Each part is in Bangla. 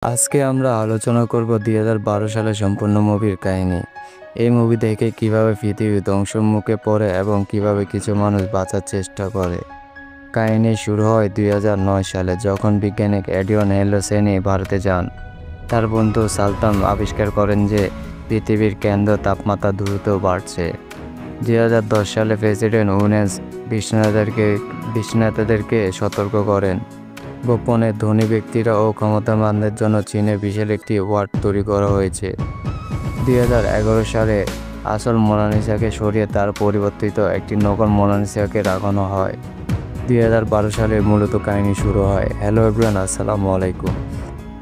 আজকে আমরা আলোচনা করব ২০১২ সালে সম্পূর্ণ মুভির কাহিনী। এই মুভি দেখে কিভাবে পৃথিবী ধ্বংসের মুখে পড়ে এবং কিভাবে কিছু মানুষ বাঁচার চেষ্টা করে। কাহিনী শুরু হয় ২০০৯ সালে, যখন বৈজ্ঞানিক এডিয়ন হেলোসেনি ভারতে যান। তার বন্ধু সালতাম আবিষ্কার করেন যে পৃথিবীর কেন্দ্র তাপমাত্রা দ্রুত বাড়ছে। ২০১০ সালে প্রেসিডেন্ট উইনেস বিশ্বনেতাদেরকে সতর্ক করেন। গোপনে ধনী ব্যক্তিরা ও ক্ষমতাবানদের জন্য চীনে বিশাল একটি ওয়ার্ড তৈরি করা হয়েছে। ২০১১ সালে আসল মোনালিসাকে সরিয়ে তার পরিবর্তিত একটি নকল মোনালিসাকে রাখানো হয়। ২০১২ সালে মূলত কাহিনী শুরু হয়। হ্যালো এভরিওয়ান, আসসালামু আলাইকুম।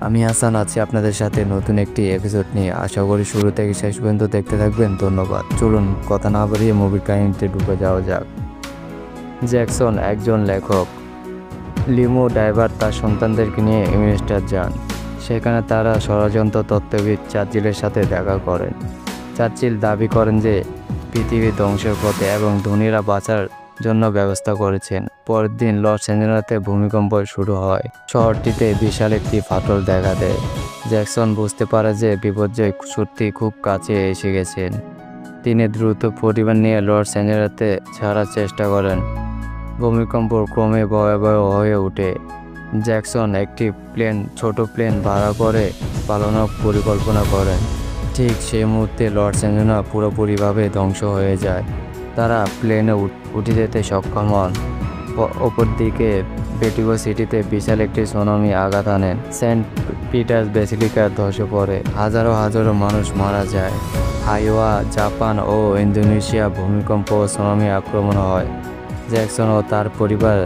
আমি হাসান আছি আপনাদের সাথে নতুন একটি এপিসোড নিয়ে। আশা করি শুরু থেকে শেষ পর্যন্ত দেখতে থাকবেন। ধন্যবাদ। চলুন কথা না বাড়িয়ে মুভির কাহিনীতে ঢুকে যাওয়া যাক। জ্যাকসন একজন লেখক। লিমো ড্রাইভার তার সন্তানদেরকে নিয়ে ইউনিস্টার যান। সেখানে তারা ষড়যন্ত্র তত্ত্ববিদ চার্চিলের সাথে দেখা করেন। চার্চিল দাবি করেন যে পৃথিবী ধ্বংসের পথে এবং ধনীরা বাঁচার জন্য ব্যবস্থা করেছেন। পরের দিন লস অ্যাঞ্জেলেসে ভূমিকম্প শুরু হয়। শহরটিতে বিশাল একটি ফাটল দেখা দেয়। জ্যাকসন বুঝতে পারে যে বিপর্যয় সত্যি খুব কাছে এসে গেছেন। তিনি দ্রুত পরিবার নিয়ে লস অ্যাঞ্জেলেসে ছাড়ার চেষ্টা করেন। ভূমিকম্প ক্রমে ভয়াবহ হয়ে ওঠে। জ্যাকসন একটি ছোট প্লেন ভাড়া করে পালানোর পরিকল্পনা করেন। ঠিক সেই মুহূর্তে লস অ্যাঞ্জেলেস পুরোপুরিভাবে ধ্বংস হয়ে যায়। তারা প্লেনে উঠে যেতে সক্ষম হন। অপরদিকে বেটিগো সিটিতে বিশাল একটি সুনামি আঘাত আনেন। সেন্ট পিটার্স বেসিলিকা ধসে পড়ে। হাজারো হাজারো মানুষ মারা যায়। হাইওয়া, জাপান ও ইন্দোনেশিয়া ভূমিকম্প ও সুনামি আক্রমণ হয়। জ্যাকসন ও তার পরিবার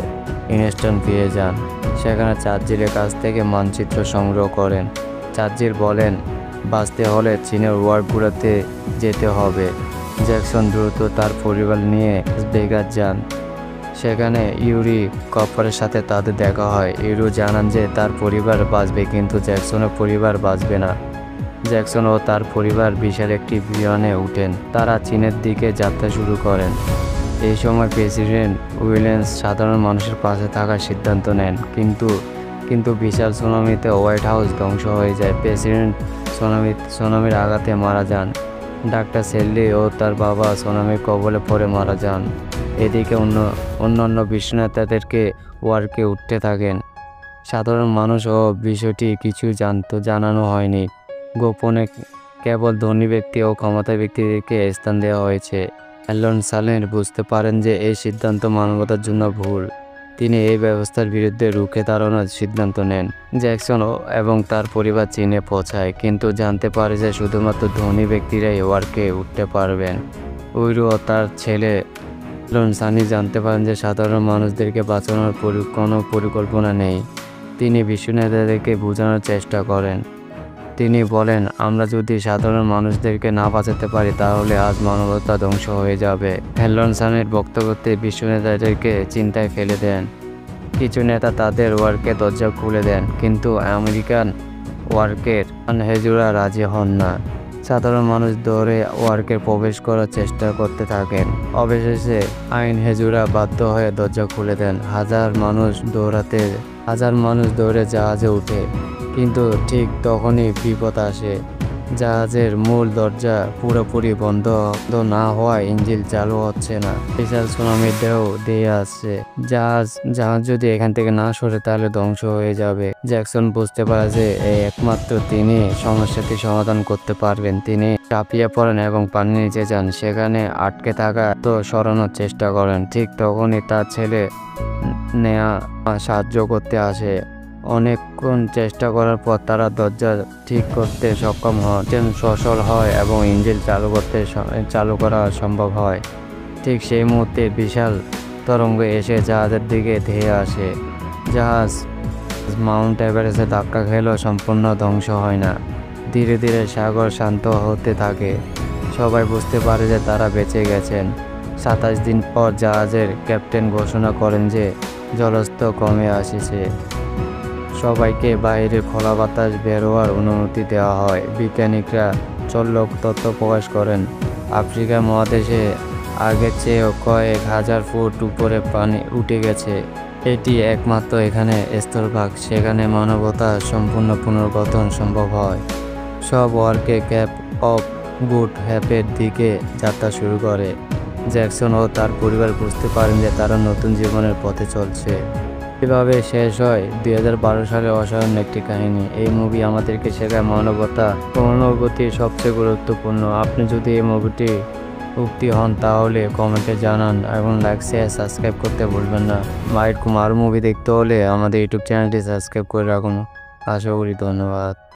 ইনস্টন ফিরে যান। সেখানে চার্চিলের কাছ থেকে মানচিত্র সংগ্রহ করেন। চার্চিল বলেন, বাঁচতে হলে চীনের ওয়ার্ডগুলোতে যেতে হবে। জ্যাকসন দ্রুত তার পরিবার নিয়ে ভেগাস যান। সেখানে ইউরি কপারের সাথে তাদের দেখা হয়। ইউরি জানান যে তার পরিবার বাঁচবে, কিন্তু জ্যাকসনের পরিবার বাঁচবে না। জ্যাকসন ও তার পরিবার বিশাল একটি বিমানে উঠেন। তারা চীনের দিকে যাত্রা শুরু করেন। এই সময় প্রেসিডেন্ট উইলিয়ামস সাধারণ মানুষের পাশে থাকার সিদ্ধান্ত নেন, কিন্তু বিশাল সুনামিতে হোয়াইট হাউস ধ্বংস হয়ে যায়। প্রেসিডেন্ট সুনামির আঘাতে মারা যান। ডাক্তার সেল্লি ও তার বাবা সুনামির কবলে পড়ে মারা যান। এদিকে অন্যান্য বিশ্ব নেতাদেরকে ওয়ার্কে উঠতে থাকেন। সাধারণ মানুষ ও বিষয়টি কিছু জানানো হয়নি। গোপনে কেবল ধনী ব্যক্তি ও ক্ষমতা ব্যক্তিদেরকে স্থান দেওয়া হয়েছে। অ্যালন সালেন বুঝতে পারেন যে এই সিদ্ধান্ত মানবতার জন্য ভুল। তিনি এই ব্যবস্থার বিরুদ্ধে রুখে দাঁড়ানোর সিদ্ধান্ত নেন। জ্যাকসন এবং তার পরিবার চীনে পৌঁছায়, কিন্তু জানতে পারে যে শুধুমাত্র ধনী ব্যক্তিরাই ওয়ার্কে উঠতে পারবেন। উইরু ও তার ছেলে অ্যালন সানি জানতে পারেন যে সাধারণ মানুষদেরকে বাঁচানোর কোনো পরিকল্পনা নেই। তিনি বিশ্ব নেতাদেরকে বোঝানোর চেষ্টা করেন। তিনি বলেন, আমরা যদি সাধারণ মানুষদেরকে না বাঁচাতে পারি তাহলে আজ মানবতা ধ্বংস হয়ে যাবে। অ্যালন সানির বক্তব্যতে বিশ্ব নেতাদেরকে চিন্তায় ফেলে দেন। কিছু নেতা তাদের ওয়ার্কের দরজা খুলে দেন, কিন্তু আমেরিকান ওয়ার্কের হেজুরা রাজি হন না। সাধারণ মানুষ দৌড়ে ওয়ার্কে প্রবেশ করার চেষ্টা করতে থাকেন। অবশেষে আইন হেজুরা বাধ্য হয়ে দরজা খুলে দেন। হাজার মানুষ দৌড়ে জাহাজে উঠে, কিন্তু ঠিক তখনই বিপদ আসে। জাহাজের মূল দরজা পুরোপুরি বন্ধ না হওয়ায় ইঞ্জিন চালু হচ্ছে না। বিশাল সুনামির ঢেউ দিয়ে আসছে। জাহাজ যদি এখান থেকে না সরে তাহলে ধ্বংস হয়ে যাবে। জ্যাকসন বুঝতে পারে যে একমাত্র তিনি সমস্যাটি সমাধান করতে পারবেন। তিনি চাপিয়ে পড়েন এবং পানির নিচে যান। সেখানে আটকে থাকা সরানোর চেষ্টা করেন। ঠিক তখনই তার ছেলে নেয়া সাহায্য করতে আসে। অনেকক্ষণ চেষ্টা করার পর তারা দরজা ঠিক করতে সক্ষম হন, সচল হয় এবং ইঞ্জিন চালু করা সম্ভব হয়। ঠিক সেই মুহূর্তে বিশাল তরঙ্গ এসে জাহাজের দিকে ধেয়ে আসে। জাহাজ মাউন্ট এভারেস্টে ধাক্কা খেলেও সম্পূর্ণ ধ্বংস হয় না। ধীরে ধীরে সাগর শান্ত হতে থাকে। সবাই বুঝতে পারে যে তারা বেঁচে গেছেন। 27 দিন পর জাহাজের ক্যাপ্টেন ঘোষণা করেন যে জলস্তর কমে আসছে। সবাইকে বাইরে খোলা বাতাস বের হওয়ার অনুমতি দেওয়া হয়। বিজ্ঞানীরা চলক তথ্য প্রকাশ করেন। আফ্রিকা মহাদেশে আগের চেয়েও কয়েক হাজার ফুট উপরে পানি উঠে গেছে। এটি একমাত্র এখানে স্থলভাগ, সেখানে মানবতা সম্পূর্ণ পুনর্গঠন সম্ভব হয়। সব ওয়ার্কে ক্যাপ অফ গুড হ্যাপের দিকে যাত্রা শুরু করে। জ্যাকসন ও তার পরিবার বুঝতে পারেন যে তারা নতুন জীবনের পথে চলছে। এভাবে শেষ হয় 2012 সালের অসাধারণ একটি কাহিনী। এই মুভি আমাদেরকে শেখায় মানবতা ও অনুভূতি সবচেয়ে গুরুত্বপূর্ণ। আপনি যদি এই মুভিটি উক্তি হন তাহলে কমেন্টে জানান এবং লাইক শেয়ার সাবস্ক্রাইব করতে ভুলবেন না। এরকম আরও মুভি দেখতে হলে আমাদের ইউটিউব চ্যানেলটি সাবস্ক্রাইব করে রাখুন। আশা করি। ধন্যবাদ।